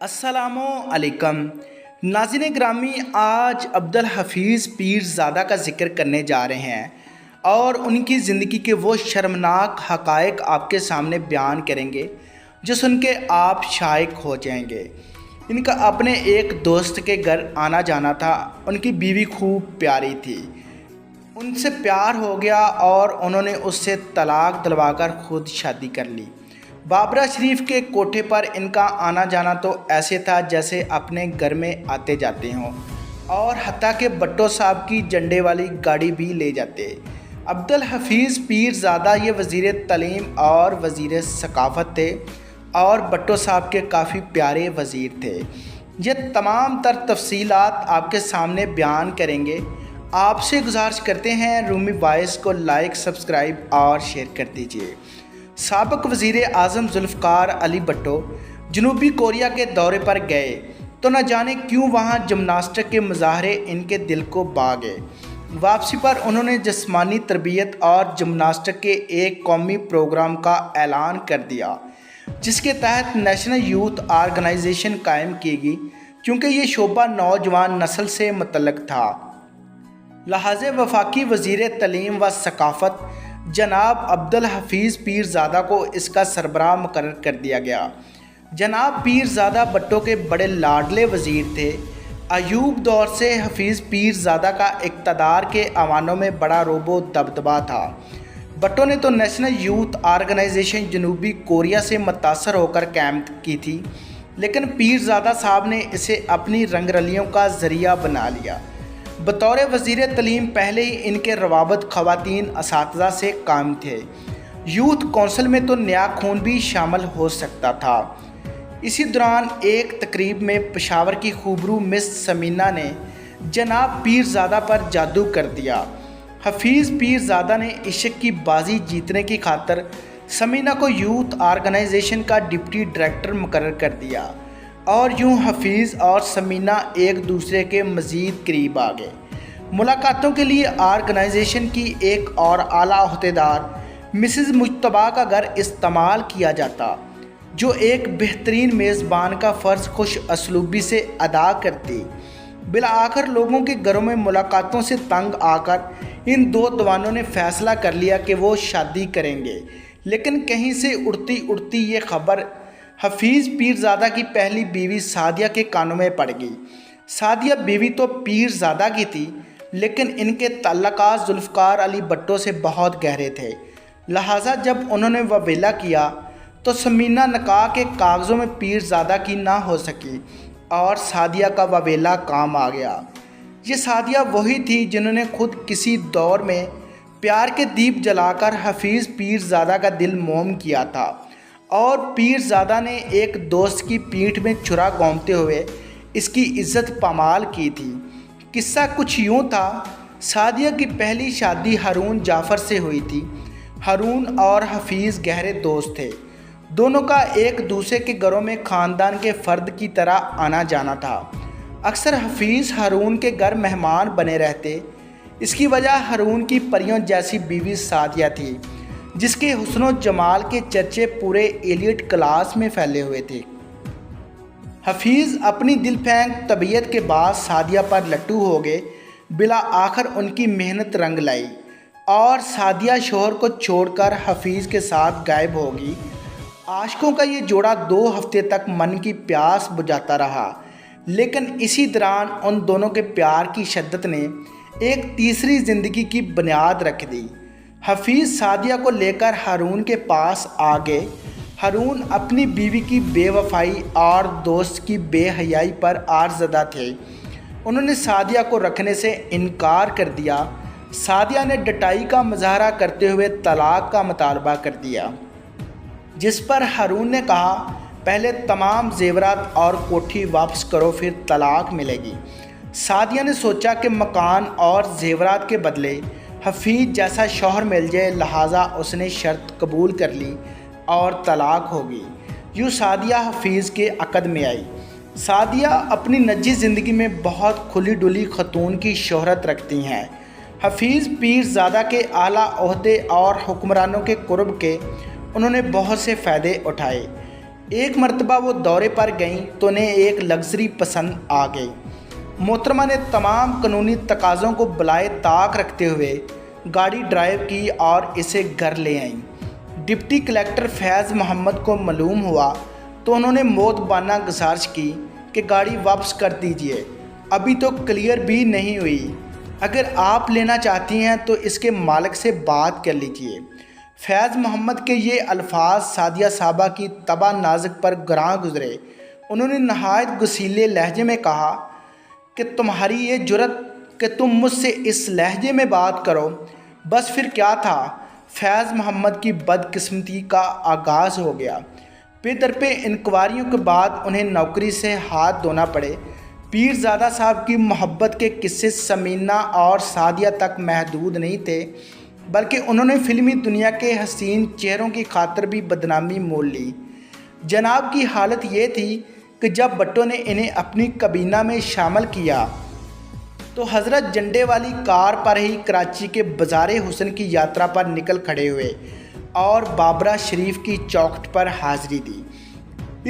अस्सलाम अलैकुम नाज़रीन ग्रामी। आज अब्दुल हफीज़ पीरज़ादा का ज़िक्र करने जा रहे हैं और उनकी ज़िंदगी के वो शर्मनाक हक़ाइक़ आपके सामने बयान करेंगे जो सुन के आप शाइक हो जाएंगे। इनका अपने एक दोस्त के घर आना जाना था। उनकी बीवी खूब प्यारी थी, उनसे प्यार हो गया और उन्होंने उससे तलाक दिलवाकर खुद शादी कर ली। बाबरा शरीफ के कोठे पर इनका आना जाना तो ऐसे था जैसे अपने घर में आते जाते हों, और हत्ता के भट्टो साहब की झंडे वाली गाड़ी भी ले जाते। अब्दुल हफीज़ पीरज़ादा ये वज़ीर तालीम और वज़ीर सकाफ़त थे और भट्टो साहब के काफ़ी प्यारे वज़ीर थे। ये तमाम तर तफसीलात आपके सामने बयान करेंगे। आपसे गुजारिश करते हैं रूमी वॉइस को लाइक, सब्सक्राइब और शेयर कर दीजिए। साबिक़ वज़ीर आज़म ज़ुल्फ़िकार अली भट्टो जनूबी कोरिया के दौरे पर गए तो न जाने क्यों वहाँ जिम्नास्टिक के मुजाहरे इनके दिल को भा गए। वापसी पर उन्होंने जिस्मानी तरबियत और जिम्नास्टिक के एक कौमी प्रोग्राम का ऐलान कर दिया, जिसके तहत नेशनल यूथ ऑर्गेनाइजेशन कायम की गई, क्योंकि ये शोबा नौजवान नस्ल से मुतल्लक़ था। लिहाज़े वफाकी वज़ीर तालीम व सकाफ़त जनाब अब्दुल हफीज़ पीरज़ादा को इसका सरबराह मुकर्रर कर दिया गया। जनाब पीरज़ादा भट्टो के बड़े लाडले वज़ीर थे। अयूब दौर से हफीज़ पीरज़ादा का इक़्तिदार के अवानों में बड़ा रोबो दबदबा था। भट्टो ने तो नेशनल यूथ ऑर्गेनाइजेशन जनूबी कोरिया से मुतासर होकर कायम की थी, लेकिन पीरज़ादा साहब ने इसे अपनी रंगरलियों का ज़रिया बना लिया। बतौर वज़ीर तलीम पहले ही इनके रवाबत ख़वातीन असातिज़ा से काम थे। यूथ कौंसिल में तो नया खून भी शामिल हो सकता था। इसी दौरान एक तकरीब में पेशावर की खूबरू मिस समीना ने जनाब पीरज़ादा पर जादू कर दिया। हफीज़ पीरज़ादा ने इश्क की बाजी जीतने की खातिर समीना को यूथ ऑर्गेनाइजेशन का डिप्टी डायरेक्टर मुकर्रर कर दिया और यूं हफीज़ और समीना एक दूसरे के मज़ीद करीब आ गए। मुलाकातों के लिए ऑर्गेनाइजेशन की एक और आला अहदेदार मिसेस मुज्तबा का घर इस्तेमाल किया जाता, जो एक बेहतरीन मेज़बान का फ़र्ज़ खुश असलूबी से अदा करती। बिला आखिर लोगों के घरों में मुलाकातों से तंग आकर इन दो जवानों ने फ़ैसला कर लिया कि वो शादी करेंगे। लेकिन कहीं से उड़ती उड़ती ये खबर हफीज़ पीरज़ादा की पहली बीवी सादिया के कानों में पड़ गई। सादिया बीवी तो पीरज़ादा की थी, लेकिन इनके ताल्लुकात ज़ुल्फ़िकार अली भट्टो से बहुत गहरे थे। लिहाजा जब उन्होंने ववेला किया तो समीना निकाह के कागज़ों में पीरज़ादा की ना हो सकी और सादिया का ववेला काम आ गया। ये सादिया वही थी जिन्होंने खुद किसी दौर में प्यार के दीप जलाकर हफीज़ पीरज़ादा का दिल मोम किया था और पीरज़ादा ने एक दोस्त की पीठ में छुरा घोंपते हुए इसकी इज़्ज़त पामाल की थी। किस्सा कुछ यूँ था। सादिया की पहली शादी हारून जाफ़र से हुई थी। हारून और हफीज़ गहरे दोस्त थे। दोनों का एक दूसरे के घरों में ख़ानदान के फ़र्द की तरह आना जाना था। अक्सर हफीज़ हारून के घर मेहमान बने रहते। इसकी वजह हारून की परियों जैसी बीवी सादिया थी, जिसके हुस्न जमाल के चर्चे पूरे एलियट क्लास में फैले हुए थे। हफीज़ अपनी दिल फेंक तबीयत के बाद सादिया पर लट्टू हो गए। बिला आखिर उनकी मेहनत रंग लाई और सादिया शोहर को छोड़कर हफीज़ के साथ गायब होगी। आशिकों का ये जोड़ा 2 हफ्ते तक मन की प्यास बुझाता रहा, लेकिन इसी दौरान उन दोनों के प्यार की शिद्दत ने एक तीसरी ज़िंदगी की बुनियाद रख दी। हफीज़ सादिया को लेकर हारून के पास आ गए। हारून अपनी बीवी की बेवफाई और दोस्त की बेहयाई पर आरज़दा थे। उन्होंने सादिया को रखने से इनकार कर दिया। सादिया ने डटाई का मुजाहरा करते हुए तलाक का मुतालबा कर दिया, जिस पर हारून ने कहा, पहले तमाम जेवरात और कोठी वापस करो, फिर तलाक मिलेगी। सादिया ने सोचा कि मकान और जेवरात के बदले हफीज़ जैसा शौहर मिल जाए, लिहाजा उसने शर्त कबूल कर ली और तलाक होगी। यूँ सादिया हफीज़ के अक़द में आई। सादिया अपनी निजी ज़िंदगी में बहुत खुली डुली खतून की शोहरत रखती हैं। हफीज़ पीरज़ादा के आला ओहदे और हुक्मरानों के कुर्ब के उन्होंने बहुत से फ़ायदे उठाए। ایک مرتبہ وہ دورے پر گئیں تو انہیں ایک لگژری پسند آ گئی۔ محترمہ نے تمام قانونی تقاضوں کو بالائے طاق رکھتے ہوئے گاڑی ڈرائیو کی اور اسے گھر لے آئیں۔ ڈپٹی کلکٹر فیض محمد کو معلوم ہوا تو انہوں نے مؤدبانہ گزارش کی کہ گاڑی واپس کر دیجیے، ابھی تو کلیئر بھی نہیں ہوئی، اگر آپ لینا چاہتی ہیں تو اس کے مالک سے بات کر لیجیے۔ فیض محمد کے یہ الفاظ سعدیہ صاحبہ کی طبع نازک پر گراں گزرے۔ انہوں نے نہایت غصیلے لہجے میں کہا کہ تمہاری یہ جرت کہ تم مجھ سے اس لہجے میں بات کرو، بس پھر کیا تھا؟ فیض محمد کی بدقسمتی کا آغاز ہو گیا۔ پے در پہ انکوائریوں کے بعد انہیں نوکری سے ہاتھ دھونا پڑے۔ پیرزادہ صاحب کی محبت کے قصے ثمینہ اور سعدیہ تک محدود نہیں تھے، بلکہ انہوں نے فلمی دنیا کے حسین چہروں کی خاطر بھی بدنامی مول لی۔ جناب کی حالت یہ تھی کہ جب بٹوں نے انہیں اپنی کابینہ میں شامل کیا تو حضرت جھنڈے والی کار پر ہی کراچی کے بازار حسن کی یاترا پر نکل کھڑے ہوئے اور بابرا شریف کی چوکھٹ پر حاضری دی۔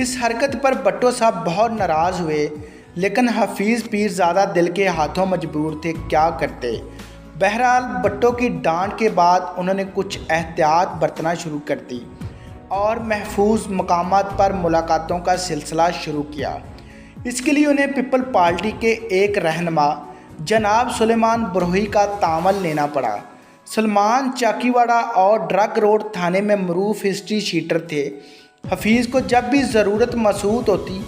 اس حرکت پر بٹو صاحب بہت ناراض ہوئے، لیکن حفیظ پیرزادہ دل کے ہاتھوں مجبور تھے، کیا کرتے۔ بہرحال بٹو کی ڈانٹ کے بعد انہوں نے کچھ احتیاط برتنا شروع کر دی اور محفوظ مقامات پر ملاقاتوں کا سلسلہ شروع کیا۔ اس کے لیے انہیں پیپل پارٹی کے ایک رہنما جناب سلیمان بروہی کا تعاون لینا پڑا۔ سلمان چاکیواڑہ اور ڈرگ روڈ تھانے میں معروف ہسٹری شیٹر تھے۔ حفیظ کو جب بھی ضرورت محسوس ہوتی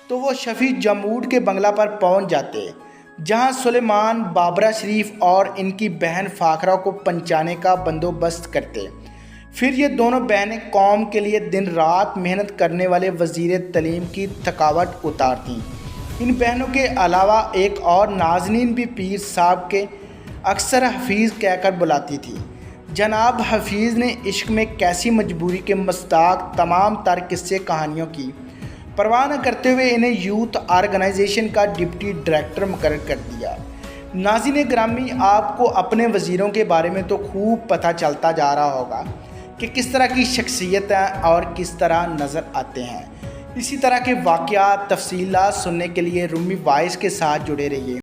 تو وہ شفیع جمود کے بنگلہ پر پہنچ جاتے، جہاں سلیمان بابرا شریف اور ان کی بہن فاخرہ کو پہنچانے کا بندوبست کرتے۔ پھر یہ دونوں بہنیں قوم کے لیے دن رات محنت کرنے والے وزیر تعلیم کی تھکاوٹ اتارتیں۔ ان بہنوں کے علاوہ ایک اور نازنین بھی پیر صاحب کے اکثر حفیظ کہہ کر بلاتی تھی۔ جناب حفیظ نے عشق میں کیسی مجبوری کے مصداق تمام تر قصے کہانیوں کی پرواہ نہ کرتے ہوئے انہیں یوتھ آرگنائزیشن کا ڈپٹی ڈائریکٹر مقرر کر دیا۔ ناظرین گرامی، آپ کو اپنے وزیروں کے بارے میں تو خوب پتہ چلتا جا رہا ہوگا کہ کس طرح کی شخصیت ہیں اور کس طرح نظر آتے ہیں۔ اسی طرح کے واقعات تفصیلات سننے کے لیے رومی وائس کے ساتھ جڑے رہیے۔